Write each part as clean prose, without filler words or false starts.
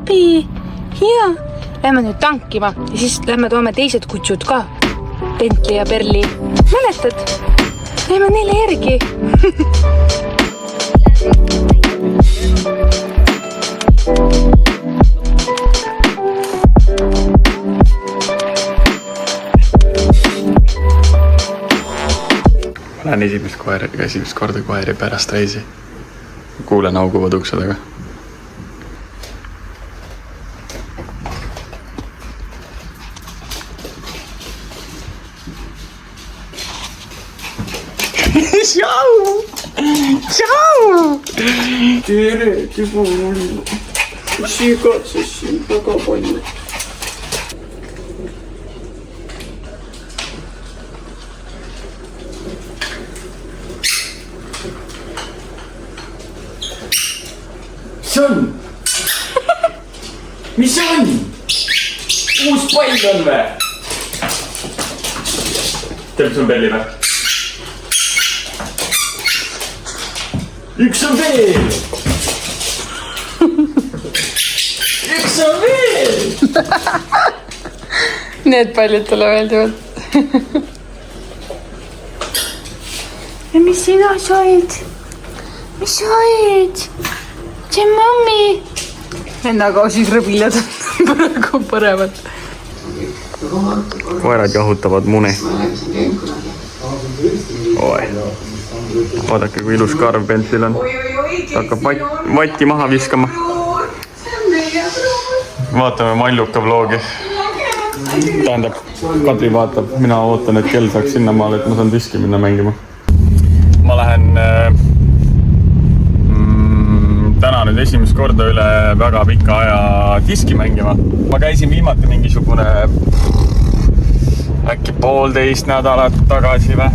abi. Ja, lähme nüüd tankima ja siis lähme toome teised kutsud ka. Bentley ja Berli. Mäletad? Lähme neile järgi. Ma lähen esimest korda koeri pärast reisi. Kuulen auguvad ukse taga. Tšau! Tšau! Tere, Tibul! Sigatsesin väga palju. Mis see on? Uus pall on või? Tead, mis on Belli või? Üks on veel! Üks on veel! Need pallid talle meeldivad. Ja mis sina said? Mis said? See mammi. Ennaga siis rõbilad praegu parevad. Koerad jahutavad mune. Oi. Vaadake, kui ilus karv Bentlil on. Ta hakkab vatti maha viskama. Vaatame Malluka vlogi. Tähendab, Kadri vaatab. Mina ootan, et kell saaks sinna maale, et ma saan diski minna mängima. Ma lähen täna nüüd esimest korda üle väga pika aja diski mängima. Ma käisin viimati mingisugune äkki 1,5 nädalat tagasi või.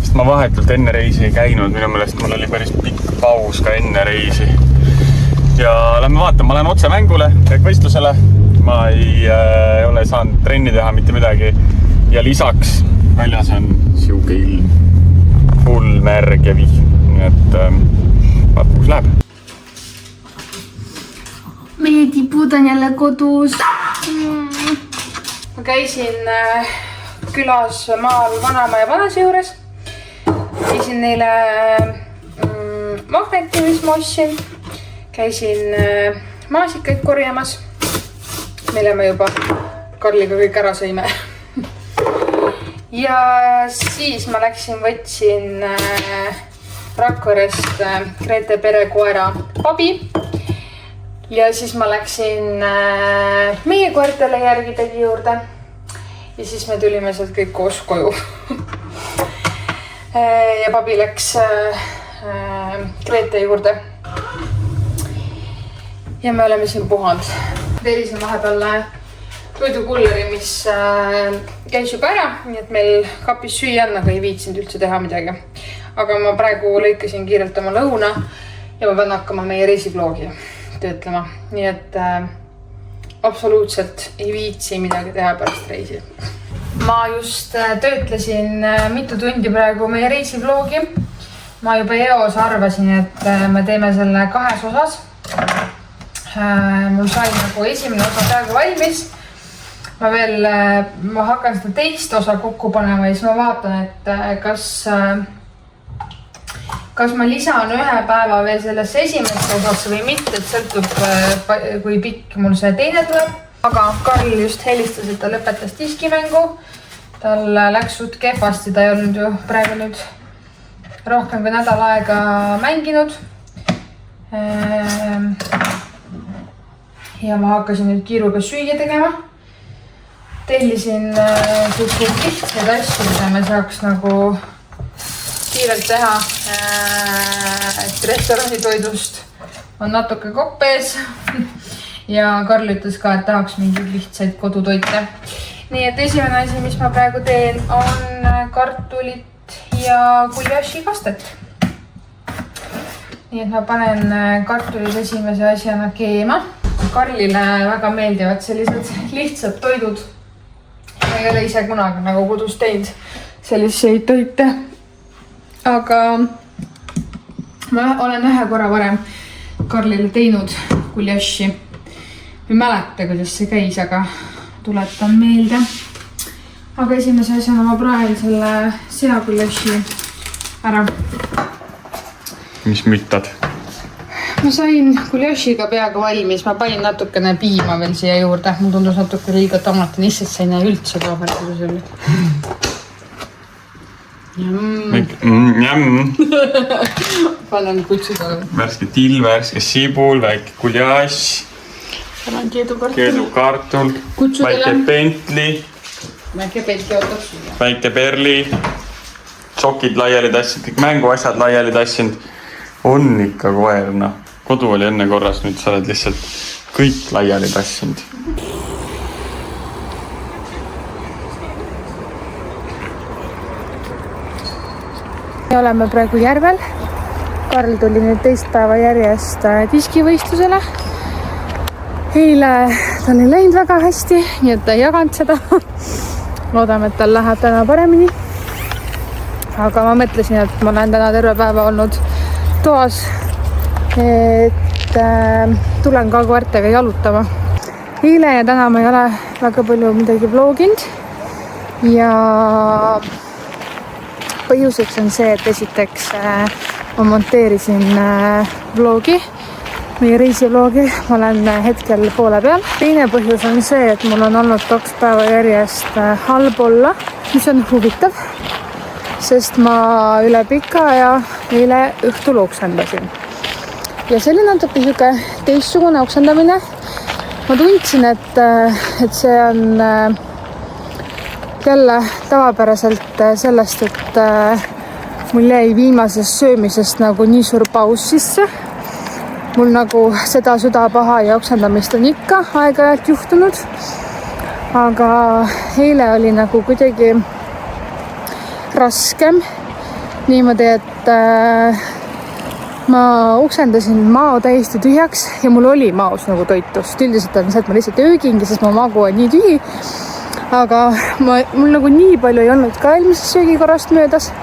Sest ma vahetult enne reisi ei käinud. Minu meelest mul oli päris pikk paus ka enne reisi. Ja lähme vaatama, ma lähen otse mängule ehk võistlusele. Ma ei ole saanud trenni teha mitte midagi. Ja lisaks väljas on siuke ilm. Hull märg ja vihm. Nii et vaatame, kus läheb. Meie tipud on jälle kodus. Ma käisin külas maal vanaema ja vanase juures. Käisin neile magneti, mis ma ostsin. Käisin maasikaid korjamas, mille me juba Karliga kõik ära sõime. Ja siis ma võtsin Rakverest Grete perekoera Pabi. Ja siis ma läksin meie koertele järgi tegi juurde. Ja siis me tulime sealt kõik koos koju. Ja Pabi läks Grete juurde. Ja me oleme siin puhanud. Tellisin vahepeal toidukulleri, mis käis juba ära. Nii et meil kapis süüa on, aga ei viitsinud üldse teha midagi. Aga ma praegu lõikasin kiirelt oma lõuna ja ma pean hakkama meie reisivlogi töötlema. Nii et absoluutselt ei viitsi midagi teha pärast reisi. Ma just töötlesin mitu tundi praegu meie reisivlogi. Ma juba eos arvasin, et me teeme selle 2 osas. Mul sai nagu esimene osa praegu valmis. Ma hakkan seda teist osa kokku panema ja siis ma vaatan, et kas ma lisan ühe päeva veel sellesse esimesse osasse või mitte, et sõltub, kui pikk mul see teine tuleb. Aga Karl just helistas, et ta lõpetas diskimängu. Tal läks suht kehvasti, ta ei olnud ju praegu nüüd rohkem kui nädal aega mänginud. Ja ma hakkasin nüüd kiiruga süüa tegema. Tellisin lihtsaid asju, mida me saaks nagu kiirelt teha, et restorani toidust on natuke koppees. Ja Karl ütles ka, et tahaks mingeid lihtsaid kodutoite. Nii et esimene asi, mis ma praegu teen, on kartulit ja guljaši kastet. Nii et ma panen kartulid esimese asjana keema. Karlile väga meeldivad sellised lihtsad toidud. Ma ei ole ise kunagi nagu kodus teinud selliseid toite. Aga ma olen ühe korra varem Karlile teinud guljaši. Ei mäleta, kuidas see käis, aga tuletan meelde. Aga esimese asjana ma praen selle seaguljaši ära. Mis müttad? Ma sain guljašiga peaaegu valmis. Ma panin natukene piima veel siia juurde. Mul tundus natuke liiga tomatin. Issest sa ei näe üldse kaaberdus oli. Panen kutsuda. Värske till, värske sibul, väike guljaš. Panen keedukartul. Väike pentli. Väike pentli ootaks sulle. Väike perli. Sokid laiali tassinud. Kõik mänguasjad laiali tassinud. On ikka koer, noh. Kodu oli enne korras, nüüd sa oled lihtsalt kõik laiali tassinud. Me oleme praegu järvel. Karl tuli nüüd teist päeva järjest diskivõistlusele. Eile tal ei läinud väga hästi, nii et ta ei jaganud seda. Loodame, et tal läheb täna paremini. Aga ma mõtlesin, et ma olen täna terve päeva olnud toas, et tulen ka koertega jalutama. Eile ja täna ma ei ole väga palju midagi vloginud ja põhjuseks on see, et esiteks ma monteerisin vlogi, meie reisivlogi, ma olen hetkel poole peal. Teine põhjus on see, et mul on olnud 2 päeva järjest halb olla, mis on huvitav, sest ma üle pika aja eile õhtul oksendasin. Ja see oli natuke teistsugune oksendamine. Ma tundsin, et see on jälle tavapäraselt sellest, et mul jäi viimasest söömisest nagu nii suur paus sisse. Mul nagu seda südapaha ja oksendamist on ikka aeg-ajalt juhtunud. Aga eile oli nagu kuidagi raskem niimoodi, et ma oksendasin mao täiesti tühjaks ja mul oli maos nagu toitust. Üldiselt on see, et ma lihtsalt öögingi, sest mu magu on nii tühi. Aga mul nagu nii palju ei olnud ka eelmisest söögikorrast möödas.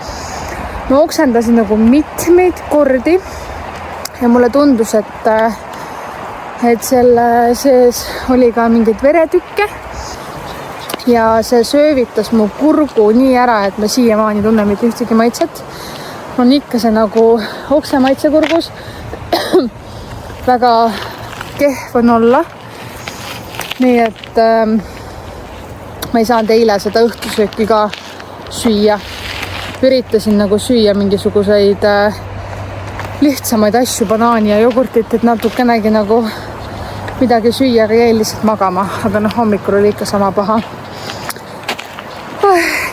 Ma oksendasin nagu mitmeid kordi ja mulle tundus, et selle sees oli ka mingeid veretükke. Ja see söövitas mu kurgu nii ära, et ma siiamaani tunnen mitte ühtegi maitset. On ikka see nagu okse maitse kurgus. Väga kehv on olla. Nii et ma ei saanud eile seda õhtusööki ka süüa. Üritasin nagu süüa mingisuguseid lihtsamaid asju, banaani ja jogurtit, et natukenegi nagu midagi süüa, aga jäi lihtsalt magama. Aga hommikul oli ikka sama paha.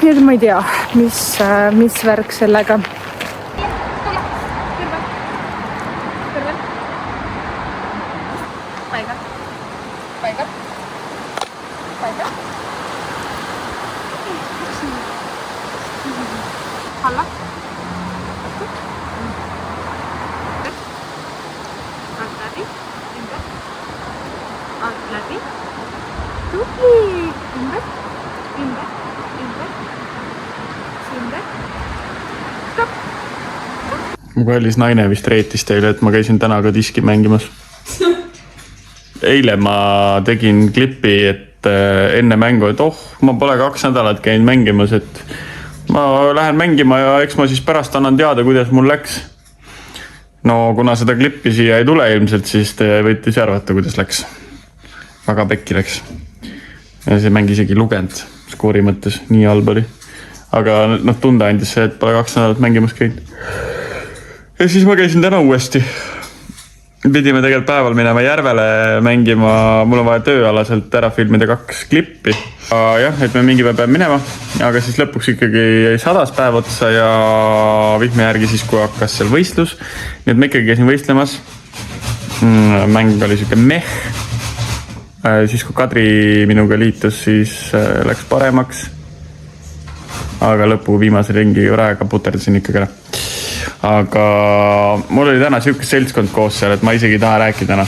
Nii et ma ei tea, mis värk sellega. Mu kallis naine vist reetis teile, et ma käisin täna ka diski mängimas. Eile ma tegin klippi, et enne mängu, et ma pole 2 nädalat käinud mängimas, et ma lähen mängima ja eks ma siis pärast annan teada, kuidas mul läks. No kuna seda klippi siia ei tule ilmselt, siis te võite ise arvata, kuidas läks. Väga pekki läks. Ja see mängi isegi lugenud skoori mõttes, nii halb oli. Aga tunda andis see, et pole 2 nädalat mängimas käinud. Ja siis ma käisin täna uuesti. Pidime tegelikult päeval minema järvele mängima. Mul on vaja tööalaselt ära filmida 2 klippi. Jah, et me mingi päev peab minema. Aga siis lõpuks ikkagi 100 päev otsa ja vihme järgi siis, kui hakkas seal võistlus. Nii et me ikkagi käisin võistlemas. Mäng oli siuke meh. Siis kui Kadri minuga liitus, siis läks paremaks. Aga lõpu viimase ringi raega puterdasin ikkagi ära. Aga mul oli täna siuke seltskond koos seal, et ma isegi ei taha rääkida täna.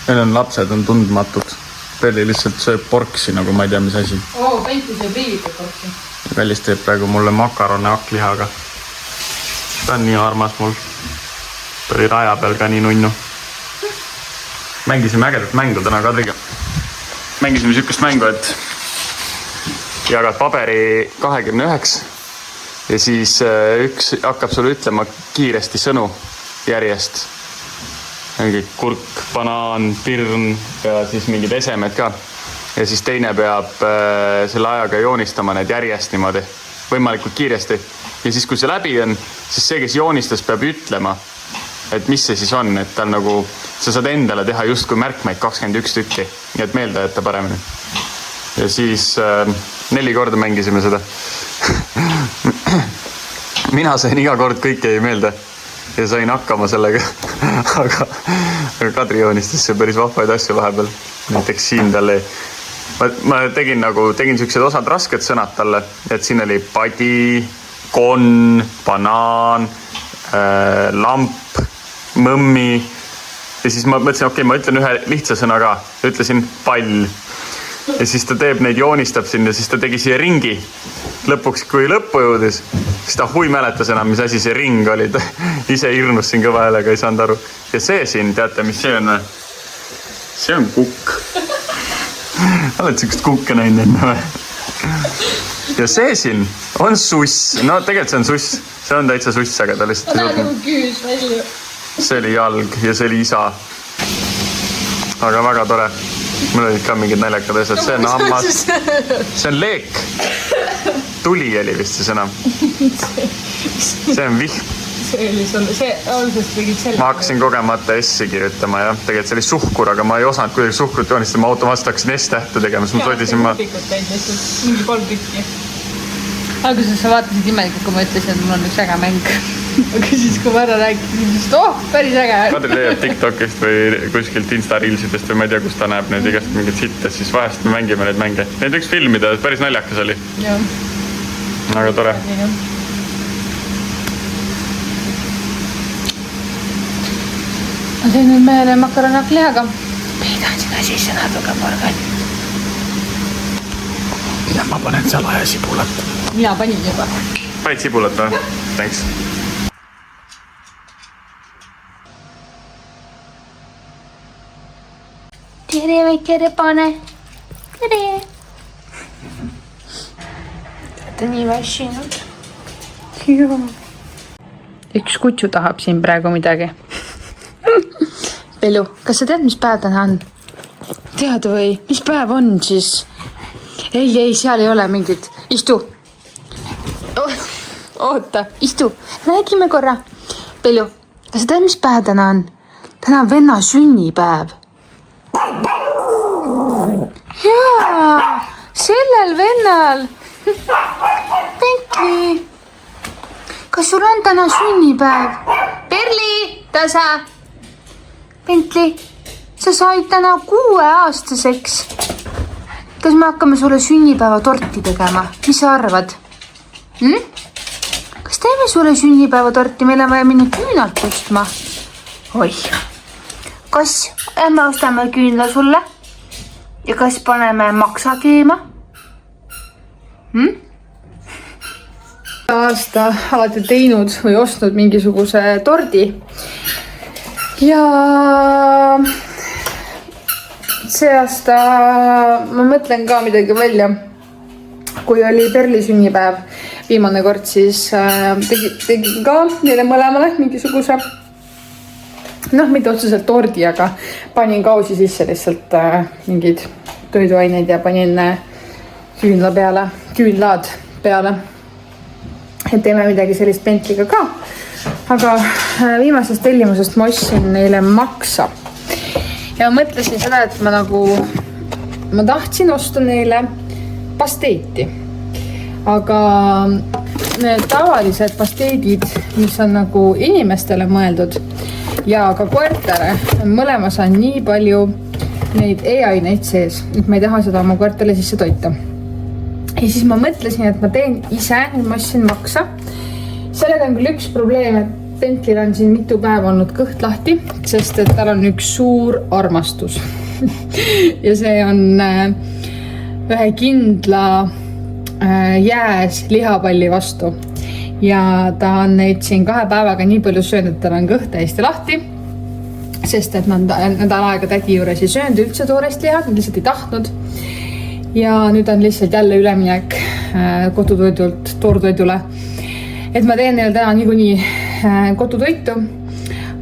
Meil on lapsed, on tundmatud. Pelli lihtsalt sööb porksi, nagu ma ei tea, mis asi. Pentti sööb riivitud porksi. Pellis teeb praegu mulle makarone hakklihaga. Ta on nii armas mul. oli raja peal ka nii nunnu. Mängisime ägedat mängu täna Kadriga. Mängisime sükest mängu, et jagad paberi 29 ja siis üks hakkab sulle ütlema kiiresti sõnu järjest. Mingi kurk, banaan, pirn ja siis mingid esemed ka. Ja siis teine peab selle ajaga joonistama need järjest niimoodi, võimalikult kiiresti. Ja siis, kui see läbi on, siis see, kes joonistas, peab ütlema, et mis see siis on, et tal nagu, sa saad endale teha just kui märkmeid 21 tükki, nii et meelde jätta paremini. Ja siis 4 korda mängisime seda. Mina sain iga kord kõik jäi meelde ja sain hakkama sellega, aga Kadri joonistas see päris vahvaid asju vahepeal. Näiteks siin talle, ma tegin sellised osad rasked sõnad talle, et siin oli padi, konn, banaan, lamp, mõmmi ja siis ma mõtlesin, okei, ma ütlen ühe lihtsa sõna ka, ütlesin pall ja siis ta teeb neid, joonistab siin ja siis ta tegi siia ringi. Lõpuks, kui lõppu jõudis, siis ta hui mäletas enam, mis asi see ring oli. Ta ise hirnus siin kõva häälega, ei saanud aru. Ja see siin, teate, mis see on? See on kukk. Oled sükest kukke näinud enne või? Ja see siin on suss. No tegelikult see on suss. See on täitsa suss, aga ta lihtsalt... Ta nagu küüs välja. See oli jalg ja see oli isa. Aga väga tore. Mul olid ka mingid naljakad asjad. See on hammas. See on leek. Tuli oli vist see sõna. See on vihm. See oli sulle, see algusest tegid selle. Ma hakkasin kogemata S-i kirjutama ja tegelikult see oli suhkur, aga ma ei osanud kuidagi suhkrut joonistama. Ma automaatselt hakkasin S-tähte tegema, siis ma toidisin ma... mingi 3 tükki. Alguses sa vaatasid imelikult, kui ma ütlesin, et mul on üks äge mäng. Aga siis, kui ma ära rääkisin, siis päris äge. Kadri leiab TikTokist või kuskilt Insta-reelsidest või ma ei tea, kus ta näeb need igast mingid sittes, siis vahest me mängime neid mänge. Need võiks filmida, päris naljakas oli. Jah. Aga tore. Ma teen nüüd meile makaronakliaga. Peedan sinna sisse natuke porgani. Ja ma panen salaja sibulat. Mina panin juba. Panid sibulat või? Thanks. Tere väike repane. Tere. Ta nii väsinud. Üks kutsu tahab siin praegu midagi. Pelu, kas sa tead, mis päev täna on? Tead või? Mis päev on siis? Ei, seal ei ole mingit. Istu. Oota, istu. Räägime korra. Pelu, kas sa tead, mis päev täna on? Täna on venna sünnipäev. Jaa, sellel vennal. Pentli. Kas sul on täna sünnipäev? Perli, tasa. Pentli, sa said täna 6-aastaseks. Kas me hakkame sulle sünnipäeva torti tegema? Mis sa arvad? Kas teeme sulle sünnipäeva torti? Meil on vaja minna küünalt ostma. Oih. Kas me ostame küünla sulle? Ja kas paneme maksa keema? Aasta olete teinud või ostnud mingisuguse tordi. Ja see aasta ma mõtlen ka midagi välja. Kui oli Perli sünnipäev viimane kord, siis tegin ka neile mõlemale mingisuguse, mitte otseselt tordi, aga panin kausi sisse lihtsalt mingid toiduaineid ja panin küünlad peale. Et teeme midagi sellist Pentliga ka. Aga viimasest tellimusest ma ostsin neile maksa. Ja ma mõtlesin seda, et ma tahtsin osta neile pasteeti. Aga need tavalised pasteedid, mis on nagu inimestele mõeldud ja ka koertele, mõlemas on nii palju neid e-aineid sees, et ma ei taha seda oma koertele sisse toita. Ja siis ma mõtlesin, et ma teen ise, ma ostsin maksa. Sellega on küll üks probleem, et Pentlil on siin mitu päeva olnud kõht lahti, sest et tal on üks suur armastus. Ja see on ühe kindla jääs lihapalli vastu. ja ta on neid siin 2 päevaga nii palju söönud, et tal on kõht täiesti lahti, sest et nad nädal aega tädi juures ei söönud üldse toorest liha, nad lihtsalt ei tahtnud. Ja nüüd on lihtsalt jälle üleminek kodutoidult toortoidule. Et ma teen neile täna niikuinii kodutoitu,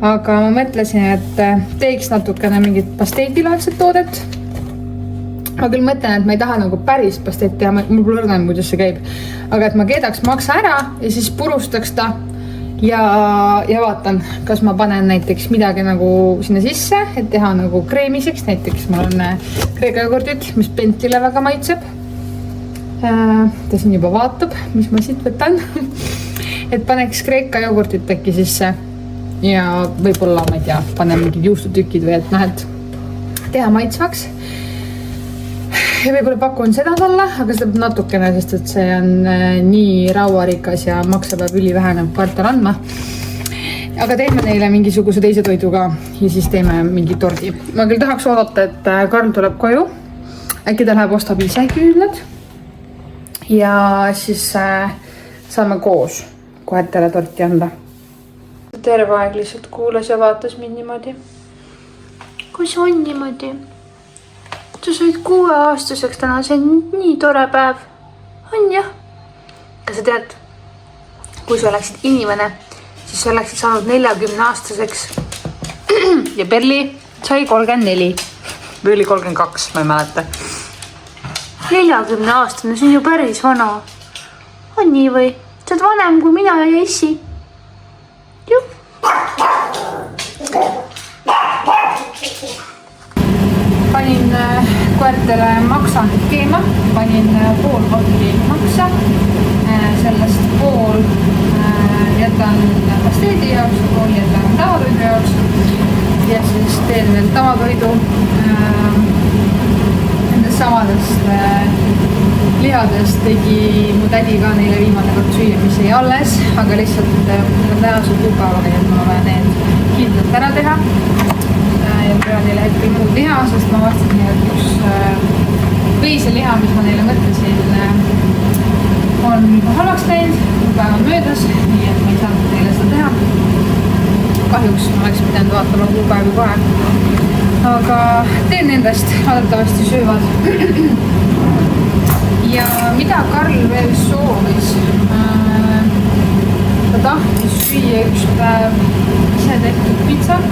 aga ma mõtlesin, et teeks natukene mingit pasteedilaadset toodet. Ma küll mõtlen, et ma ei taha nagu päris pasteed teha, mul pole õrnem, kuidas see käib. Aga et ma keedaks maksa ära ja siis purustaks ta ja vaatan, kas ma panen näiteks midagi nagu sinna sisse, et teha nagu kreemiseks. Näiteks mul on kreeka jogurtit, mis Bentlile väga maitseb. Ta siin juba vaatab, mis ma siit võtan. Et paneks kreeka jogurtit äkki sisse ja võib-olla, ma ei tea, panen mingid juustutükid või et teha maitsvaks. Ja võib-olla pakun seda talle, aga seda peab natukene, sest et see on nii rauarikas ja maksa peab ülivähene kvartal andma. Aga teeme neile mingisuguse teise toiduga ja siis teeme mingi tordi. Ma küll tahaks oodata, et Karl tuleb koju. Äkki ta läheb ostab ise küünlad ja siis saame koos kohe talle torti anda. Terve aeg lihtsalt kuulas ja vaatas mind niimoodi. Kus on niimoodi? Sa said 6-aastaseks täna, see on nii tore päev. On jah? Kas sa tead, kui sa oleksid inimene, siis sa oleksid saanud 40-aastaseks. Ja Perli sai 34. Või oli 32, ma ei mäleta. 40-aastane, see on ju päris vana. On nii või? Sa oled vanem kui mina ja Essi. Juh. Panin koertele maksa keema, panin pool kotli maksa, sellest pool jätan pasteedi jaoks, pool jätan tavatoidu jaoks ja siis teen veel tavatoidu nendest samadest lihadest tegi mu tädi ka neile viimane kord süüa, mis ei alles, aga lihtsalt tänase kuupäevaga ja ma vaja need kindlalt ära teha. Ja pean neile hetkel muud liha, sest ma vastasin, et üks veiseliha, mis ma neile mõtlesin, on juba halvaks läinud, päev on möödas, nii et ma ei saanud neile seda teha. Kahjuks ma oleks pidanud vaatama kuupäevi kohe. Aga teen nendest, vaadetavasti söövad. Ja mida Karl veel soovis? Ta tahtis süüa üks päev ise tehtud pitsat.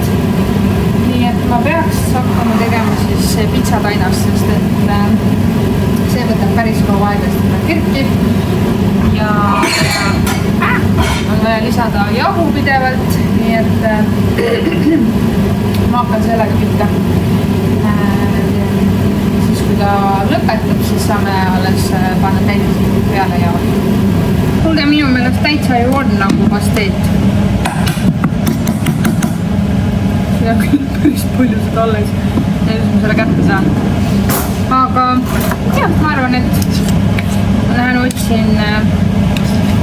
Nii et ma peaks hakkama tegema siis pitsatainast, sest et see võtab päris kaua aega, sest ta kerkib ja on vaja lisada jahu pidevalt, nii et ma hakkan sellega pihta. Siis kui ta lõpetab, siis saame alles panna täitsa peale ja kuulge, minu meelest täitsa ju on nagu pasteet. Ja kõik päris palju seda alles, neil ma selle kätte saan. Aga jah, ma arvan, et ma lähen otsin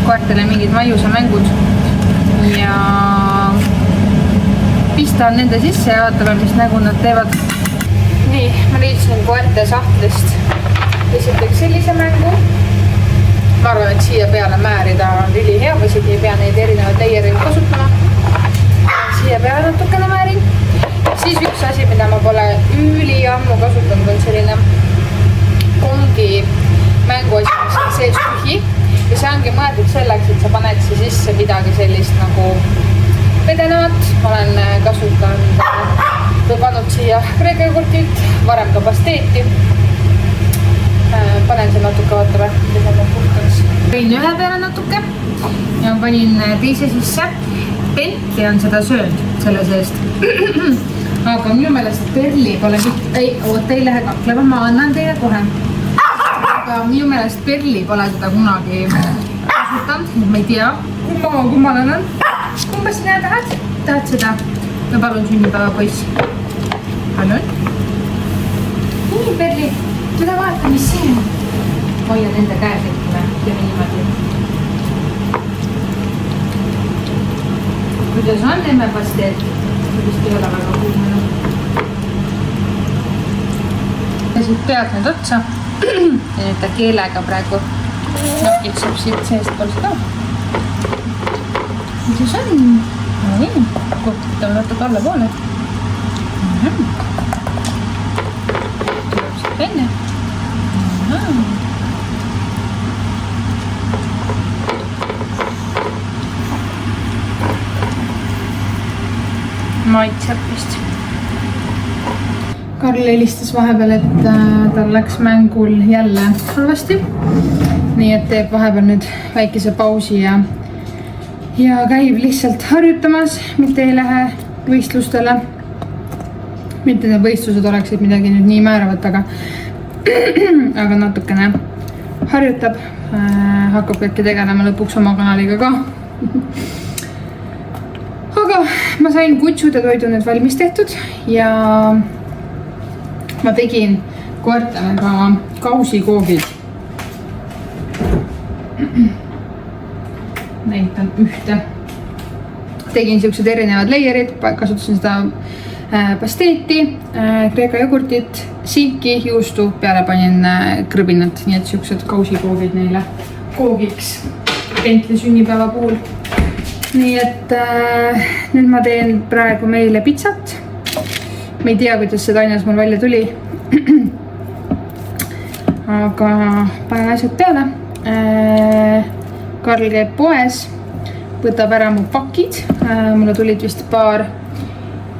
koertele mingid maiusa mängud ja pistan nende sisse ja vaatame, mis nägu nad teevad. Nii, ma leidsin koerte sahtlist esiteks sellise mängu. Ma arvan, et siia peale määrida on üli hea, või siit ei pea neid erinevaid leiereid kasutama. Siia peale natukene määrin. Siis üks asi, mida ma pole üliammu kasutanud, on selline kongi mänguasi, mis on sees tühi. Ja see ongi mõeldud selleks, et sa paned sisse midagi sellist nagu vedenevat. Ma olen kasutanud või pannud siia kreeka jogurtit, varem ka pasteeti. Panen see natuke, vaatame, mida ma puhtaks. Panin ühe peale natuke ja panin teise sisse. Bentley on seda söönud selle seest. Aga minu meelest Perli pole ei lähe kaklema, ma annan teile kohe. Aga minu meelest Perli pole seda kunagi kasutanud, ma ei tea, kumma annan. Kumba sina tahad? Tahad seda? Ma palun sünnipäeva poiss. Palun. Nii, Perli, tule vaata, mis siin on. Hoia nende käes ette ja niimoodi. Kuidas on emme pasteet? Kuidas ei ole väga kuumene. Ja siit pead nüüd otsa. Ja nüüd ta keelega praegu nokitseb siit seest poolt ka. Mis see on? No nii, kututame natuke alla poole. Tuleb siit välja. Maitseb vist. Karl helistas vahepeal, et tal läks mängul jälle halvasti. Nii et teeb vahepeal nüüd väikese pausi ja käib lihtsalt harjutamas, mitte ei lähe võistlustele. Mitte need võistlused oleksid midagi nüüd nii määravat, aga natukene harjutab. Hakkab kõike tegelema lõpuks oma kanaliga ka. Aga ma sain kutsud ja toidu nüüd valmis tehtud ja ma tegin koertele ka kausikoogid. Näitan ühte. Tegin siuksed erinevad leierid, kasutasin seda pasteeti, kreeka jogurtit, sinki, juustu, peale panin krõbinat, nii et siuksed kausikoogid neile koogiks Bentley sünnipäeva puhul. Nii et nüüd ma teen praegu meile pitsat. Ma ei tea, kuidas see Tainas mul välja tuli. Aga panen asjad peale. Karl käib poes, võtab ära mu pakid. Mulle tulid vist paar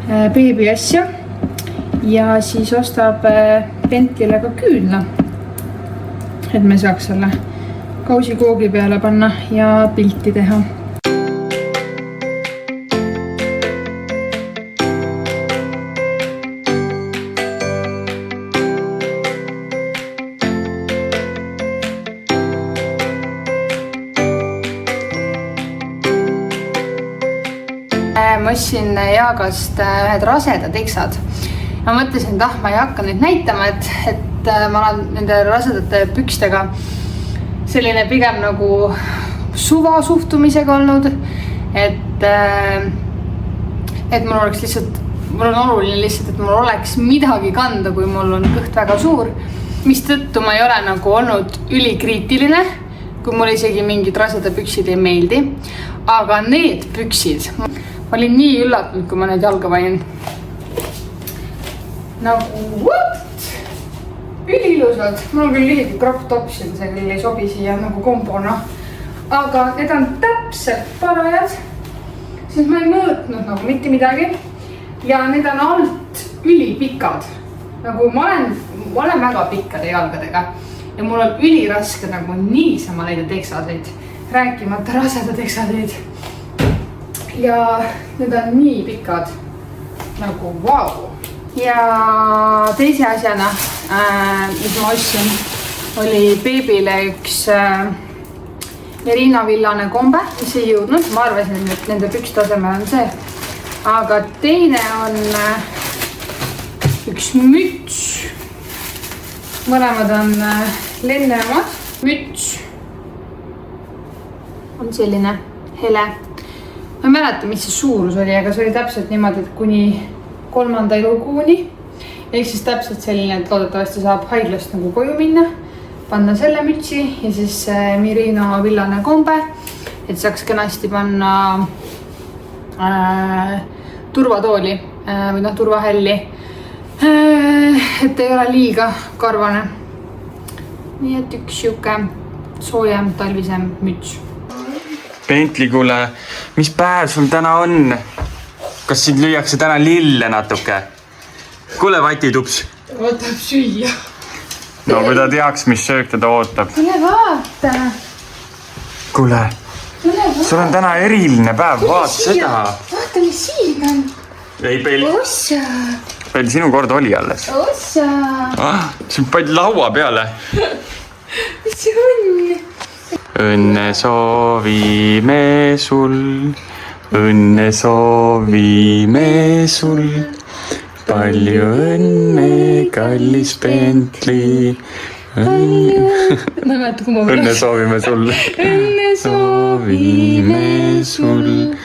beebi asja. Ja siis ostab Bentley'le ka küünla. Et me saaks selle kausikoogi peale panna ja pilti teha. Ma ostsin Jaagast ühed raseda teksad. Ma mõtlesin, et ma ei hakka nüüd näitama, et ma olen nende rasedate pükstega selline pigem nagu suva suhtumisega olnud, et mul oleks lihtsalt, mul on oluline lihtsalt, et mul oleks midagi kanda, kui mul on kõht väga suur, mis tõttu ma ei ole nagu olnud ülikriitiline, kui mul isegi mingid raseda püksid ei meeldi, aga need püksid ma olin nii üllatunud, kui ma need jalga panin. Nagu, what? Ülilusad. Mul on küll lihid crop topsid, see küll ei sobi siia nagu kombona. Aga need on täpselt parajad, siis ma ei mõõtnud nagu mitte midagi. Ja need on alt ülipikad. Nagu ma olen väga pikkade jalgadega. Ja mul on üliraske nagu niisama leida teksaseid, rääkimata raseda teksaseid. Ja need on nii pikad, nagu vau. Ja teise asjana, mis ma ostsin, oli beebile üks merinavillane kombe, mis ei jõudnud. Ma arvasin, et nende pükstasemel on see. Aga teine on üks müts. Mõlemad on Lenne omad. Müts on selline hele. Ma ei mäleta, mis see suurus oli, aga see oli täpselt niimoodi, et kuni 3. elukuuni. Ehk siis täpselt selline, et loodetavasti saab haiglast nagu koju minna, panna selle mütsi ja siis Merino villane kombe, et saaks kenasti panna turvatooli või turvahälli, et ei ole liiga karvane. Nii et üks siuke soojem talvisem müts. Bentley, kuule, mis päev sul täna on? Kas sind lüüakse täna lille natuke? Kuule, vatitups. Ootab süüa. No, kui ta teaks, mis söök teda ootab. Tule vaata. Kuule, sul on täna eriline päev, vaata seda. Vaata, mis siin on. Ei, Bell. Ossa. Bell, sinu kord oli alles. Ossa. See on palju laua peale. Mis see on? Õnne soovime sul, õnne soovime sul. Palju õnne, kallis Bentley. Õnne soovime sul. Õnne soovime sul.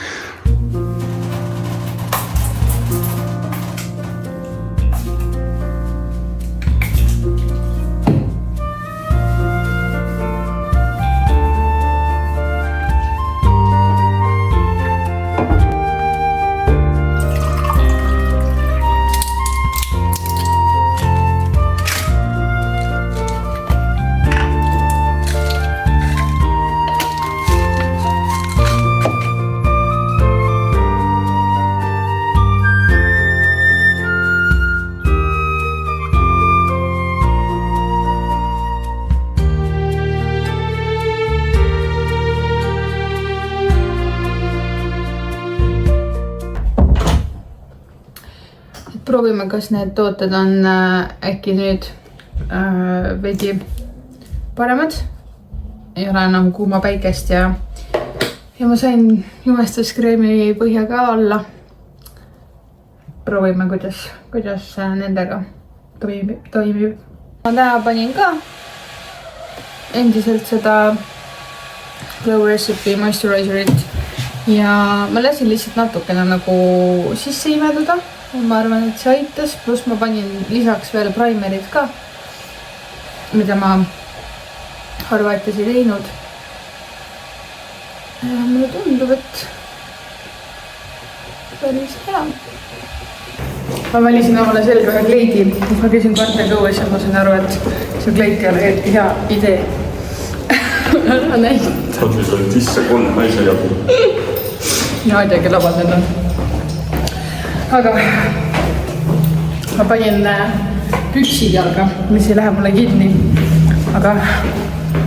proovime, kas need tooted on äkki nüüd veidi paremad. Ei ole enam kuuma päikest ja ma sain jumestuskreemi põhja ka alla. Proovime, kuidas nendega toimib. Ma täna panin ka endiselt seda Glow Recipe Moisturizerit ja ma lasin lihtsalt natukene nagu sisse imeduda. Ma arvan, et see aitas, pluss ma panin lisaks veel primerid ka, mida ma arvates ei teinud. Ja mulle tundub, et päris hea. Ma valisin omale selga ühe kleidi. Ma käisin kvartaliga õues ja ma sain aru, et see kleid ei ole eriti hea idee. Ära näinud. Mis olid sisse 3 naise jagu. Naadjagi labad ennad. Aga ma panin püksid jalga, mis ei lähe mulle kinni. Aga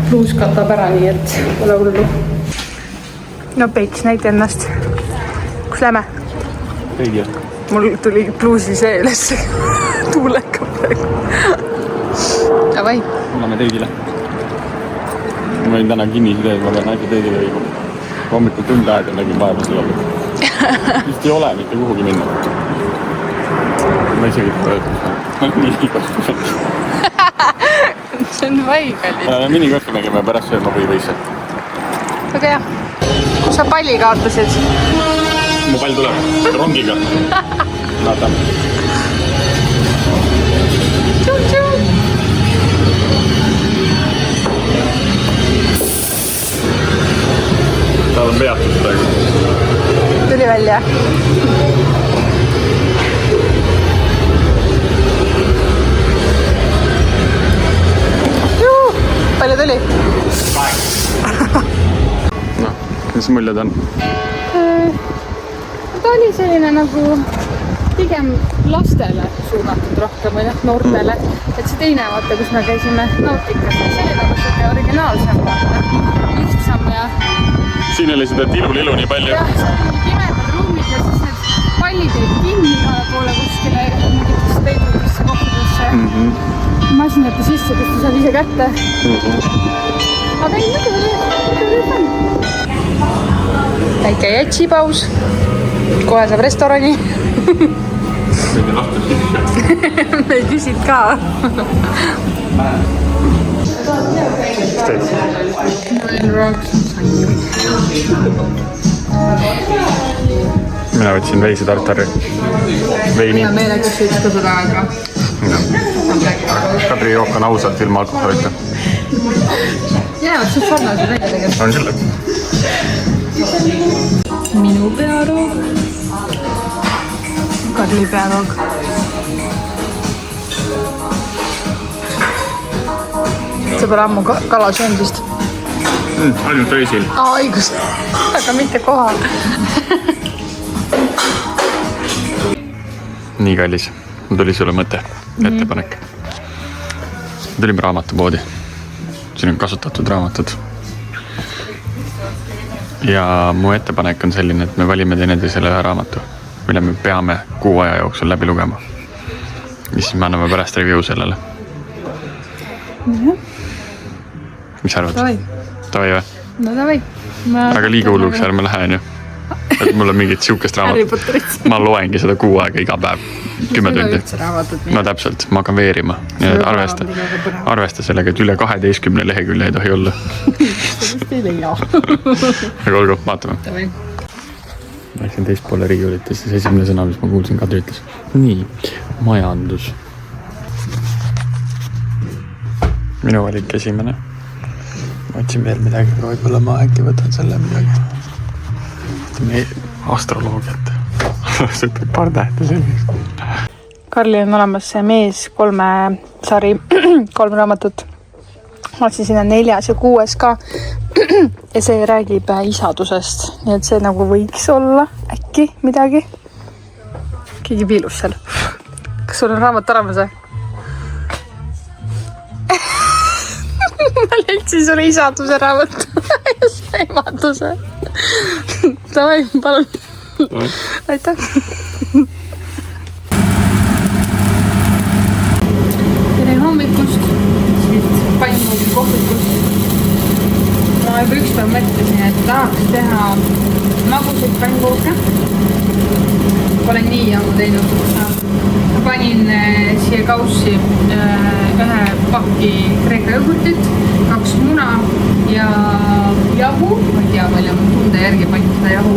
pluus katab ära, nii et pole hullu. No peits, näita ennast. Kus lähme? Ei. Mul tuli pluusi see üles tuuleka praegu. Davai. Lähme teidile. Ma olin täna kinnis ideed, ma pean näite teidile õigu. Hommikul tund aega nägin vaeva selle. Vist ei ole mitte kuhugi minna. Ma isegi nii kasvanud. See on vaigali. Minikasvu nägime pärast sööma või võisse. Väga hea. Kus sa palli kaotasid? Mu pall tuleb rongiga. Naata. Tal on peatus praegu. Tuli välja. Palju tuli? No, mis muljed on? Ta oli selline nagu pigem lastele suunatud rohkem või noortele. Et see teine vaata, kus me käisime Nautikas, see oli nagu selline originaalsem vaata. Lihtsam ja... Siin oli seda tilu-lilu nii palju. Jah, see oli pimedad ruumid ja siis need pallid olid kinni igale poole kuskile mingitesse veidrutesse kohtadesse. Masinate sisse, kus ta saad ise kätte. Aga ei, muidu oli fun. Väike jätsipaus. Kohe saab restorani. Me küsid ka. Mina võtsin veisi tartari. Veini. Ja meile küsid ka seda aega. Kadri jook on ausalt ilma alkoholita. Jäävad siis sarnased välja tegelikult. On küll. Minu pearoog. Karli pearoog. See pole ammu kala söönud vist. Ainult reisil. Õigus, aga mitte kohal. Nii kallis. Mul tuli sulle mõte, ettepanek. Tulime raamatupoodi. Siin on kasutatud raamatud. Ja mu ettepanek on selline, et me valime teineteisele ühe raamatu, mille me peame kuu aja jooksul läbi lugema. Mis me anname pärast review sellele. Mis arvad? Tavai või? No tavai. Aga liiga hulluks ärme lähe, on ju. Et mul on mingit siukest raamatut. Ma loengi seda kuu aega iga päev. 10 tundi. No täpselt, ma hakkan veerima. Arvesta sellega, et üle 12 lehekülje ei tohi olla. Sellest ei leia. Aga olgu, vaatame. Läksin teist poole riiulit ja siis esimene sõna, mis ma kuulsin, Kadri ütles. Nii, majandus. Minu valik esimene. Ma otsin veel midagi, aga võib-olla ma äkki võtan selle midagi. Astroloogiat. See võib paar tähte selliseks. Karli on olemas see mees 3 sari, 3 raamatut. Ma otsin sinna 4. ja 6. ka. Ja see räägib isadusest. Nii et see nagu võiks olla äkki midagi. Keegi piilus seal. Kas sul on raamat olemas või? Ma leidsin sulle isaduse raamat. Ja see emaduse. Tavai, palun. Aitäh. juba üks päev mõtlesin, et tahaks teha magusid pannkooke. Olen nii ammu teinud. Ma panin siia kaussi ühe pakki kreeka jogurtit, 2 muna ja jahu. Ma ei tea, palju ma tunde järgi panin seda jahu.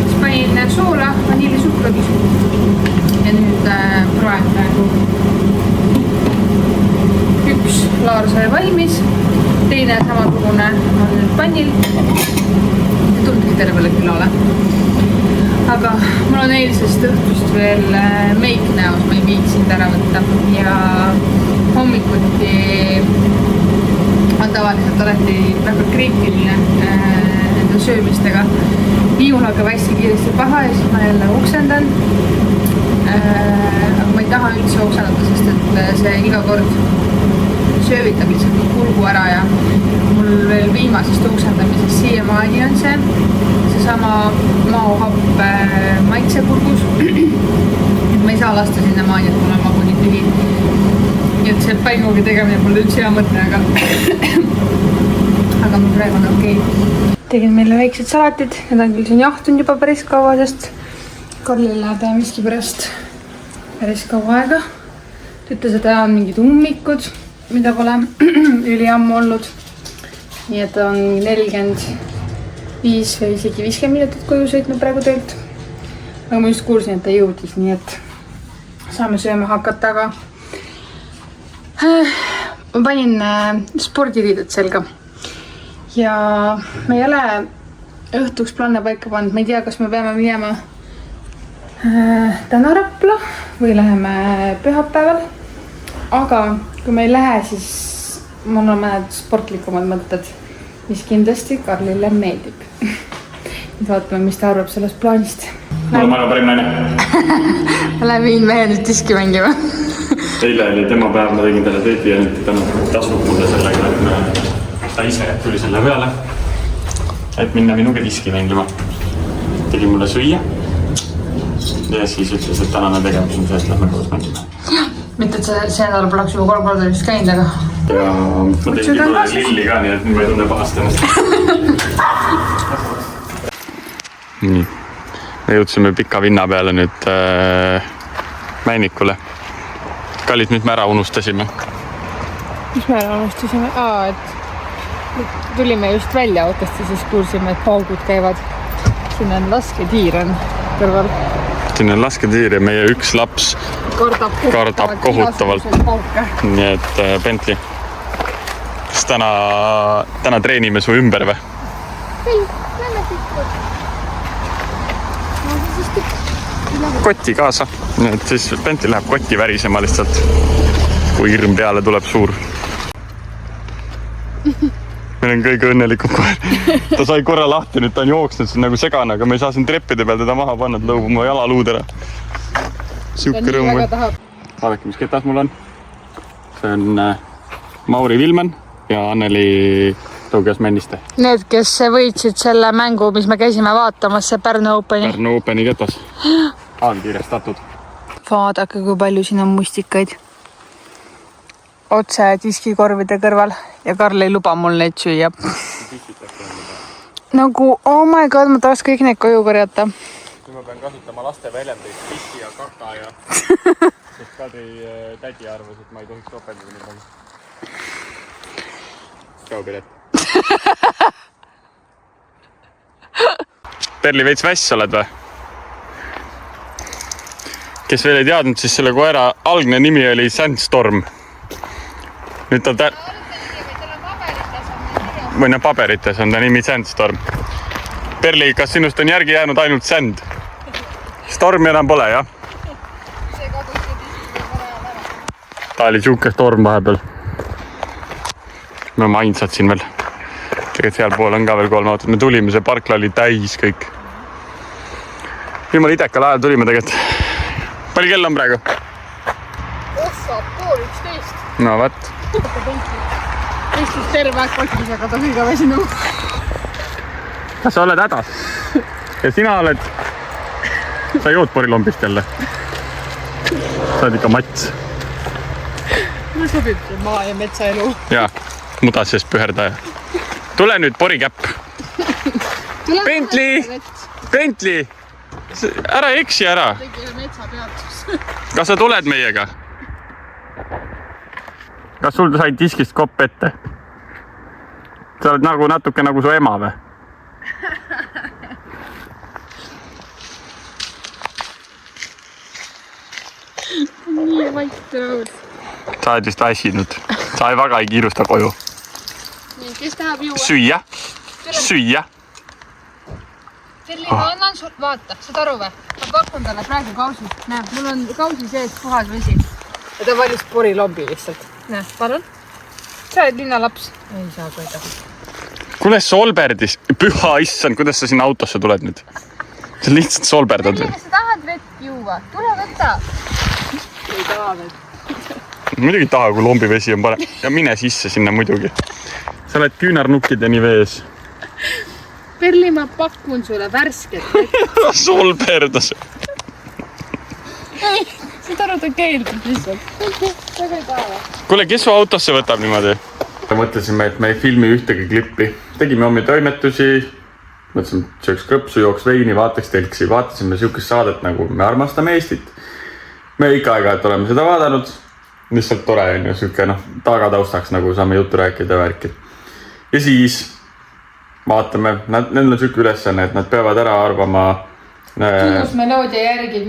Siis panin soola, vanillisuhkrut ja nüüd praegu praegu. Üks laar sai valmis, teine samasugune on nüüd pannil. Ja tundagi tervele külale. Aga mul on eilsest õhtust veel meik näos, ma ei viitsinud ära võtta ja hommikuti on tavaliselt alati väga kriitiline nende söömistega. Viimul hakkab hästi kiiresti paha ja siis ma jälle oksendan. Aga ma ei taha üldse oksendada, sest et see iga kord söövitab lihtsalt kurgu ära ja mul veel viimasest oksendamisest siiamaani on seesama maohapp maitse kurgus. Ma ei saa lasta sinna maani, et mul on magu nii tühi. Nii et see pannkoogi tegemine pole üldse hea mõte, aga mul praegu on okei. Tegin meile väiksed salatid, need on küll siin jahtunud juba päris kaua, sest Karlil läheb miski pärast päris kaua aega. Ütles, et on mingid ummikud, mida pole üli ammu olnud. Nii et on 45 või isegi 50 minutit koju sõitnud praegu töölt. Aga ma just kuulsin, et ta jõudis, nii et saame sööma hakata, aga ma panin spordiriided selga. Ja me ei ole õhtuks plaane paika pannud, ma ei tea, kas me peame minema täna Rapla või läheme pühapäeval. Aga kui me ei lähe, siis mul on mõned sportlikumad mõtted, mis kindlasti Karlile meeldib. Nüüd vaatame, mis ta arvab sellest plaanist. Mul on maailma parim naine. Lähen viin mehe nüüd diski mängima. Eile oli tema päev, ma tegin talle teedi ja nüüd täna tasub mulle sellega, et ta ise tuli selle peale, et minna minuga diski mängima. Tegi mulle süüa ja siis ütles, et tänane tegevus on see, et lähme koos mängima. Mitte, et see nädal poleks juba 3 korda vist käinud, aga... Ja ma tegin mulle lilli ka, nii et nüüd ma ei tunne pahast ennast. Nii, me jõudsime pika vinna peale nüüd Männikule. Kallid, mis me ära unustasime? Mis me ära unustasime? Et tulime just välja autost ja siis kuulsime, et paugud käivad. Siin on lasketiir on kõrval. Siin on lasketiir ja meie üks laps kardab kohutavalt. Nii et Bentley, kas täna treenime su ümber või? Ei, lähme siit kotti kaasa. Nii et siis Bentley läheb kotti värisema lihtsalt, kui hirm peale tuleb suur. Meil on kõige õnnelikum koer. Ta sai korra lahti, nüüd ta on jooksnud siin nagu segane, aga me ei saa siin treppide peal teda maha panna, et lõubub mu jalaluud ära. Siuke rõõm. Vaadake, mis ketas mul on. See on Mauri Vilmen ja Anneli Tõugias Männiste. Need, kes võitsid selle mängu, mis me käisime vaatamas, see Pärnu Openi. Pärnu Openi ketas. On kiirestatud. Vaadake, kui palju siin on mustikaid. Otse diskikorvide kõrval ja Karl ei luba mul neid süüa. Nagu, oh my god, ma tahaks kõik neid koju korjata. Nüüd ma pean kasutama laste väljendeid pissi ja kaka ja sest Kadri tädi arvas, et ma ei tohiks ropeldada nii palju. Käu pilet. Perli, veits väss oled või? Kes veel ei teadnud, siis selle koera algne nimi oli Sandstorm. Nüüd ta paberites on ta nimi Sandstorm. Perli, kas sinust on järgi jäänud ainult Sand? Stormi enam pole, jah? Ta oli siuke storm vahepeal. Me oma ainsad siin veel. Tegelikult seal pool on ka veel 3 autot. Me tulime, see parkla oli täis kõik. Jumal idekal ajal tulime tegelikult. Palju kell on praegu? Ossa, 12:30. No võt. Istus terve aeg kotis, aga ta kõiga väsinu. Kas sa oled hädas? Ja sina oled... Sa jood porilombist jälle? Sa oled ikka mats. No sobib maa ja metsaelu. Jaa, mudases püherdaja. Tule nüüd porikäpp. Bentley, ära eksi ära. Kas sa tuled meiega? Kas sul sai diskist kopp ette? Sa oled nagu natuke nagu su ema või? Nii vaiktanud. Sa oled vist väsinud. Sa väga ei kiirusta koju. Nii, kes tahab juua? Süüa. Ferli, ma annan sul, vaata, saad aru või? Ma pakun talle praegu kausis. Näe, mul on kausi sees puhas vesi. Ja ta valis porilombi lihtsalt. Näe, palun. Sa oled linnalaps. Ei saa koida. Kuule Solberdis, püha issand, kuidas sa sinna autosse tuled nüüd? Sa lihtsalt solberdad või? Ferli, kas sa tahad vett juua? Tule võtta. Ei taha vett. Muidugi taha, kui lombivesi on parem. Ja mine sisse sinna muidugi. Sa oled küünarnukkideni vees. Ferli, ma pakun sulle värsket. Solberdas. Ei, saad aru, ta keeldub lihtsalt. Väga ei taha. Kuule, kes su autosse võtab niimoodi? Mõtlesime, et me ei filmi ühtegi klippi. Tegime omi toimetusi. Mõtlesime, et sööks krõpsu, jooks veini, vaataks telksi. Vaatasime siukest saadet nagu Me armastame Eestit. Me ikka aega, et oleme seda vaadanud. Lihtsalt tore on ju, siuke tagataustaks nagu saame juttu rääkida värki. Ja siis vaatame, neil on siuke ülesanne, et nad peavad ära arvama tunnusmeloodia järgi,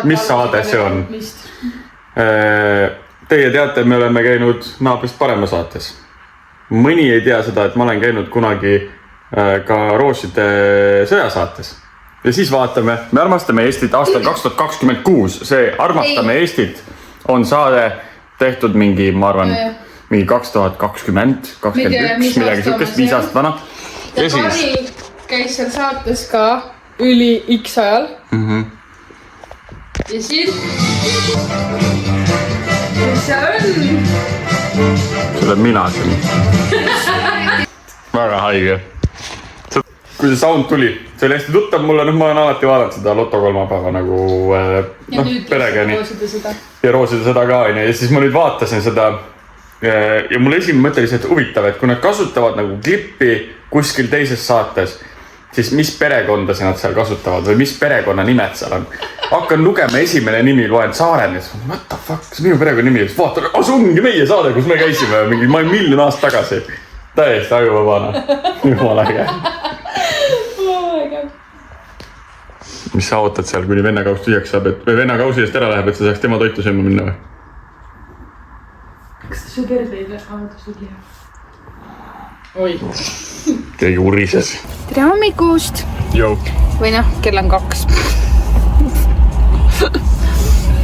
mis saade see on. Teie teate, me oleme käinud Naabrist parema saates. Mõni ei tea seda, et ma olen käinud kunagi ka Rooside sõjasaates. Ja siis vaatame, Me armastame Eestit aastal 2026. See Armastame Eestit on saade tehtud mingi, ma arvan, mingi 2020, 2021, midagi siukest, 5 aastat vana. Ja Kari käis seal saates ka üli X ajal. Ja siis... Mis see on? See oled mina siin. Väga haige. Kui see sound tuli, see oli hästi tuttav mulle, ma olen alati vaadanud seda Lotto kolmapäeva nagu perega. Ja roosida seda ka. Ja siis ma nüüd vaatasin seda ja mul esimene mõte oli see, et huvitav, et kui nad kasutavad nagu klippi kuskil teises saates, siis mis perekonda nad seal kasutavad või mis perekonna nimed seal on. Hakkan lugema esimene nimi, loen Saaren ja siis what the fuck, see minu perekonna nimi. Vaatan, see ongi meie saade, kus me käisime mingi miljon aasta tagasi. Täiesti ajuvabana. Jumala äge. Mis sa ootad seal, kuni venna kaus tühjaks saab, või venna kausi eest ära läheb, et sa saaks tema toitu sööma minna või? Kas ta sööb erdeid või? Oi. Keegi urises. Tere hommikust. Jou. Või kell on 2.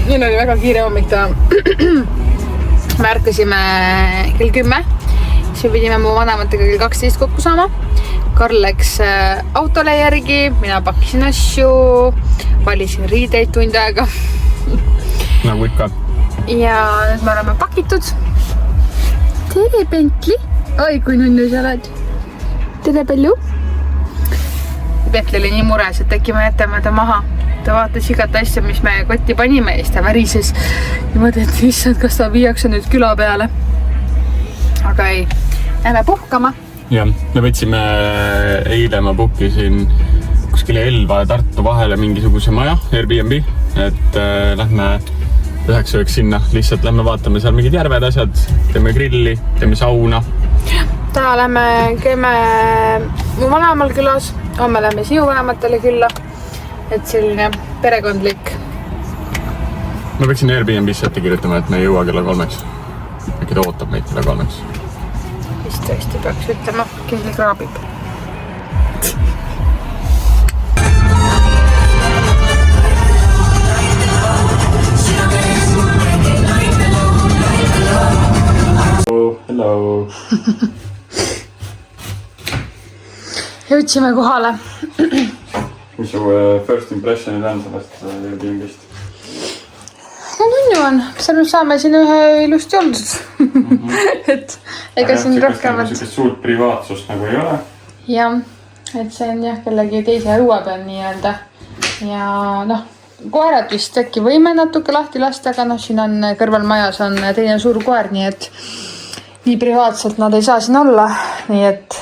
Meil oli väga kiire hommik täna. Me ärkasime kell 10. Siis pidime mu vanematega kell 12 kokku saama. Karl läks autole järgi, mina pakkisin asju, valisin riideid tund aega. Nagu ikka. Ja nüüd me oleme pakitud. Tere, Bentley. Oi, kui nunnu sa oled. Tere, Pellu. Bentley oli nii mures, et äkki me jätame ta maha. Ta vaatas igat asja, mis me kotti panime ja siis ta värises. Ja mõtled, et issand, kas ta viiakse nüüd küla peale. Aga ei, lähme puhkama. Jah, me võtsime eile, ma bookisin kuskile Elva ja Tartu vahele mingisuguse maja, Airbnb, et lähme 9 ööks sinna, lihtsalt lähme vaatame seal mingid järved asjad, teeme grilli, teeme sauna. Täna käime mu vanemal külas, homme lähme sinu vanematele külla, et selline perekondlik. Ma võiksin Airbnb'sse ette kirjutama, et me ei jõua kella 3. Äkki ta ootab meid kella 3. Vist tõesti peaks ütlema, kes kraabib. Hello. Jõudsime kohale. Mis su first impressionid on sellest Airbnb'st? No nunnu on, me saame siin ühe ilusti oldud. Et ega siin rohkemat. Sellist suurt privaatsust nagu ei ole. Jah, et see on jah kellegi teise õue peal nii-öelda. Ja koerad vist äkki võime natuke lahti lasta, aga siin on kõrval majas on teine suur koer, nii et nii privaatselt nad ei saa siin olla. Nii et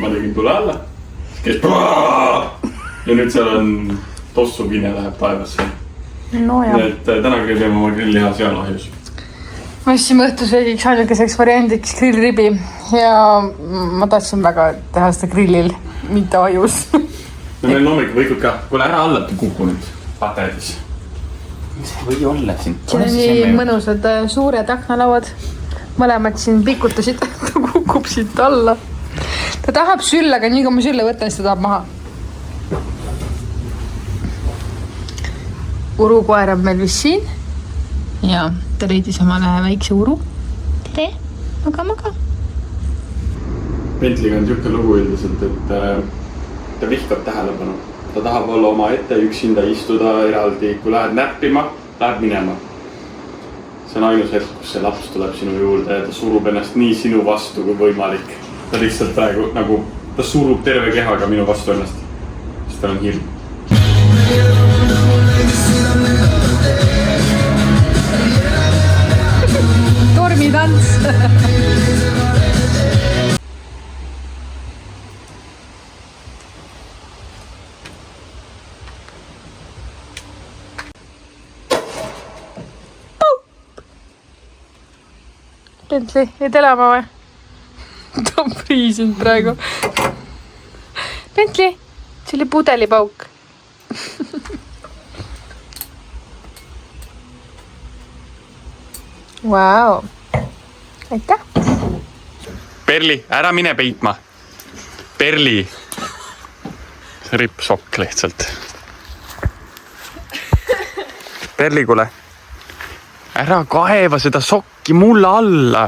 ma tegin tule alla, käis ja nüüd seal on tossupine läheb taevasse. No jah. Nii et täna käime oma grillliha seal ahjus. Ma ostsime õhtusöögiks ainukeseks variandiks grillribi ja ma tahtsin väga teha seda grillil, mitte ahjus. No meil loomulikult võikud ka, kuule ära allati kukkunud patedis. Mis ei või olla siin? Siin on nii mõnusad suured aknalauad. Mõlemad siin pikutasid, ta kukub siit alla. Ta tahab sülle, aga nii kui ma sülle võtan, siis ta tahab maha. Urukoer on meil vist siin. Ja ta leidis omale väikse uru. Tere, maga. Bentliga on niisugune lugu üldiselt, et ta vihkab tähelepanu. Ta tahab olla oma ette üksinda istuda eraldi. Kui lähed näppima, läheb minema. See on ainus hetk, kus see laps tuleb sinu juurde ja ta surub ennast nii sinu vastu kui võimalik. Ta lihtsalt praegu nagu, ta surub terve kehaga minu vastu ennast. Sest tal on hirm. Tormitants. Bentley, ei elama või? ta on friisinud praegu. Bentley, see oli pudelipauk. Vau. Aitäh. Perli, ära mine peitma. Perli. See rippsokk lihtsalt. Perli, kuule. Ära kaeva seda sokki mulle alla.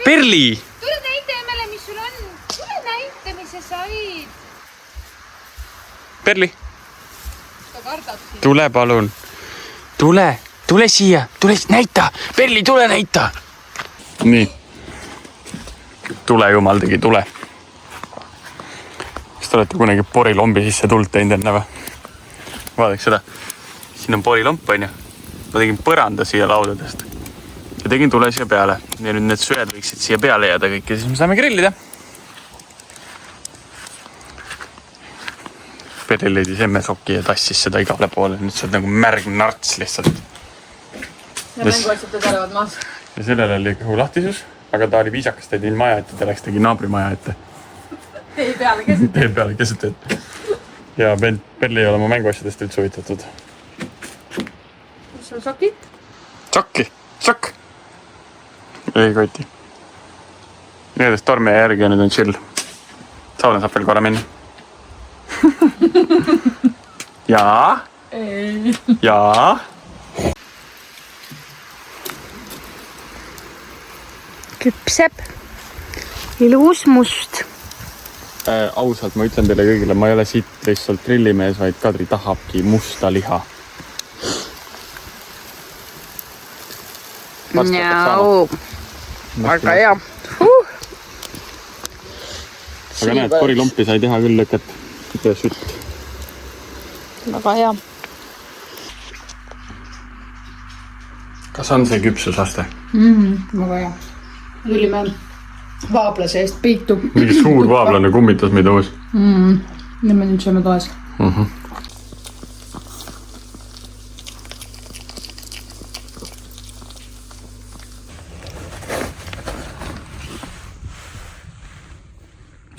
Perli! Tule näita emele, mis sul on. Tule näita, mis sa said. Perli. Ta kardab siin. Tule palun. Tule siia. Tule näita. Perli, tule näita. Nii. Tule jumal tegi, tule. Kas te olete kunagi porilombi sisse tuld teinud enne või? Vaadake seda. Siin on porilomp, on ju. Ma tegin põranda siia laudadest. Ja tegin tule siia peale. Ja nüüd need söed võiksid siia peale jääda kõik. Ja siis me saame grillida. Perli leidis emmesoki ja tassis seda igale poole. Nüüd sa oled nagu märg narts lihtsalt. Ja mänguasjad tõdelevad maas. Ja sellel oli kõhu lahtisus, aga ta oli viisakas, ta tegi maja ette, ta läks tegi naabri maja ette. Tee peale keset ette. Ja Perli ei ole mu mänguasjadest üldse huvitatud. Mis sul sokid? Sokk! Ei koti. Nüüdest tormi järgi ja nüüd on chill. Sauna saab veel korra minna. Jaa. Ei. Jaa. Küpseb. Ilus must. Ausalt, ma ütlen teile kõigile, ma ei ole siit lihtsalt grillimees, vaid Kadri tahabki musta liha. Njau. Väga hea. Aga näed, porilompi sai teha küll lõket. Mitte sütt. Väga hea. Kas on see küpsusaste? Väga hea. Tulime vaablase eest peitu. Mingi suur vaablane kummitas meid õus. Nüüd me nüüd sööme toas.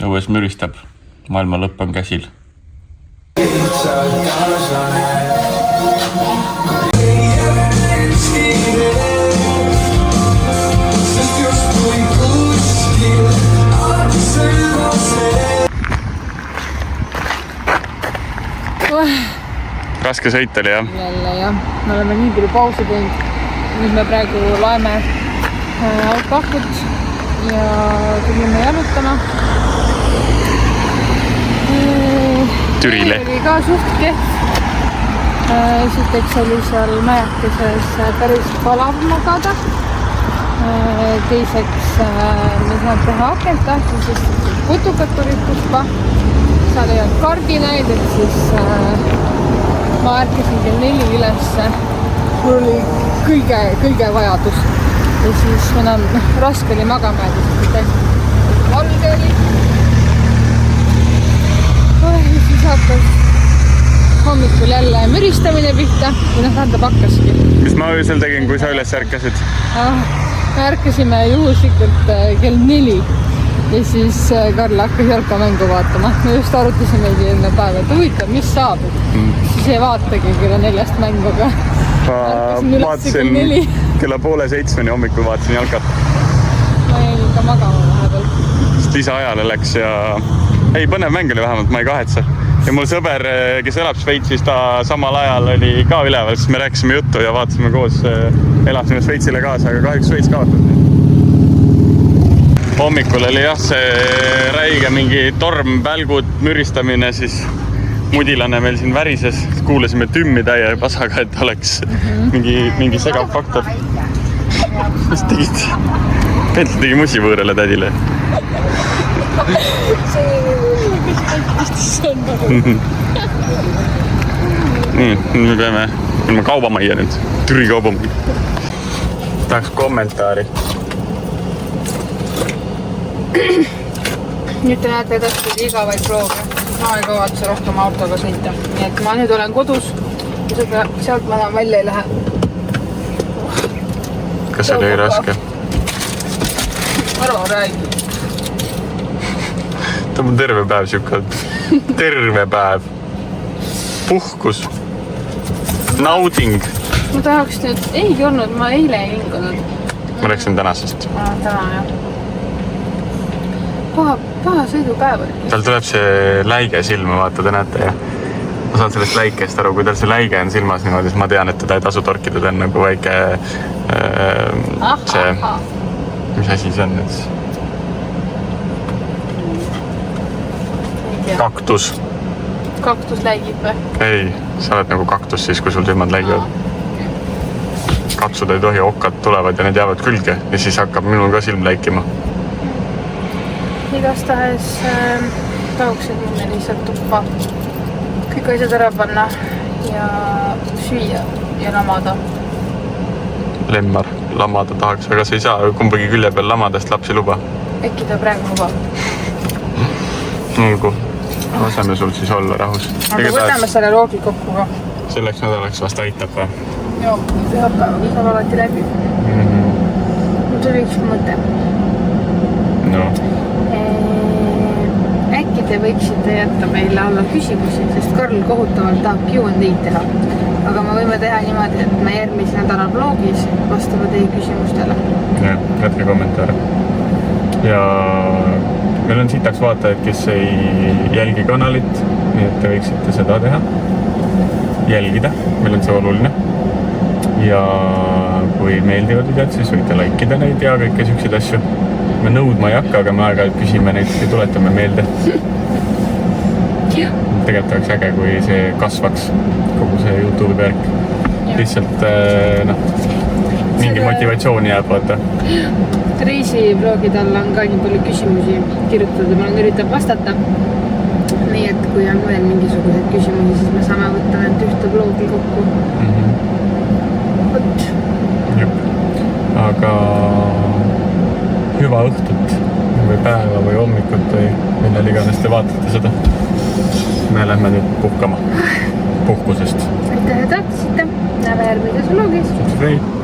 Õues müristab. Maailma lõpp on käsil. Raske sõit oli, jah? Jälle, jah. Me oleme nii palju pausi teinud. Nüüd me praegu laeme autoakut ja tulime jalutama. Türile. Oli ka suht kehv. Esiteks oli seal majakeses päris palav magada. Teiseks me saanud teha akenta, siis putukad tulid kuspa. Seal ei olnud kardinaid, et siis ma ärkasin kell 4 ülesse. Mul oli kõige vajadus. Ja siis enam raske oli magama jääda, sest valge oli. Ja siis hakkas hommikul jälle müristamine pihta. Või tähendab hakkaski. Mis ma öösel tegin, kui sa üles ärkasid? Me ärkasime juhuslikult kell 4. Ja siis Karl hakkas jalkamängu vaatama. Me just arutasimegi enne päeva, et huvitav, mis saab. Siis ei vaatagi kella 4 mängu, aga ma vaatasin kella 6:30 hommikul vaatasin jalkat. Ma jäin ikka magama vahepeal. Sest lisaajale läks ja... Ei, põnev mäng oli vähemalt, ma ei kahetse. Ja mul sõber, kes elab Šveitsis, ta samal ajal oli ka üleval, siis me rääkisime juttu ja vaatasime koos, elasime Šveitsile kaasa, aga kahjuks Šveits kaotas. Hommikul oli jah see räige mingi torm, välgud, müristamine, siis mudilane meil siin värises. Kuulasime tümmi täie pasaga, et oleks mingi segav faktor. Mis tegid? Bentley tegi musivõõrele tädile. Nii, me peame kaubamajja nüüd. Türi kaubamajja. Tahaks kommentaari. Nüüd te näete edastagi igavaid prooge. Ma ei kavatse rohkem autoga sõita. Nii et ma nüüd olen kodus ja sealt ma enam välja ei lähe. Kas see oli raske? Ära räägi. ta on terve päev siuke olnud. Terve päev. Puhkus. Nauding. Ma tahaks nüüd... Ei olnud, ma eile ei vingunud. Ma rääksin tänasest. Täna, jah. Paha sõidupäev oli. Tal tuleb see läige silma, vaata, te näete ja ma saan sellest läikest aru, kui tal see läige on silmas niimoodi, siis ma tean, et teda ei tasu torkida, ta on nagu väike see, mis asi see on nüüd? Kaktus. Kaktus läigib või? Ei, sa oled nagu kaktus siis, kui sul silmad läigivad. Katsuda ei tohi, okkad tulevad ja need jäävad külge ja siis hakkab minul ka silm läikima. Igastahes tahaksid minna lihtsalt tuppa kõik asjad ära panna ja süüa ja lamada. Lemmar, lamada tahaks, aga sa ei saa kumbagi külje peal lamadest lapsi luba. Äkki ta praegu luba. Nulgu, laseme sul siis olla rahus. Aga võtame selle roogi kokku ka. Selleks nädalaks vast aitab või? Joo, pühapäevaga saab alati läbi. See oli üks mõte. No. Äkki te võiksite jätta meile alla küsimusi, sest Karl kohutavalt tahab Q&A teha. Aga me võime teha niimoodi, et me järgmise nädala vlogis vastame teie küsimustele. Jah, jätke kommentaare. Ja meil on sitaks vaatajad, kes ei jälgi kanalit, nii et te võiksite seda teha. Jälgida, meil on see oluline. Ja kui meeldivad videod, siis võite laikida neid ja kõike siukseid asju. Me nõudma ei hakka, aga me aeg-ajalt küsime neid ja tuletame meelde. Tegelikult oleks äge, kui see kasvaks, kogu see YouTube'i värk. Lihtsalt, mingi motivatsiooni jääb, vaata. Reisivlogide alla on ka nii palju küsimusi kirjutatud ja ma üritan vastata. Nii et kui on veel mingisugused küsimusi, siis me saame võtta ainult ühte vlogi kokku. Võt. Aga hüva õhtut või päeva või hommikut või millal iganes te vaatate seda. Me lähme nüüd puhkama puhkusest. Aitäh, et vaatasite. Näeme järgmises vlogis. Subscribe.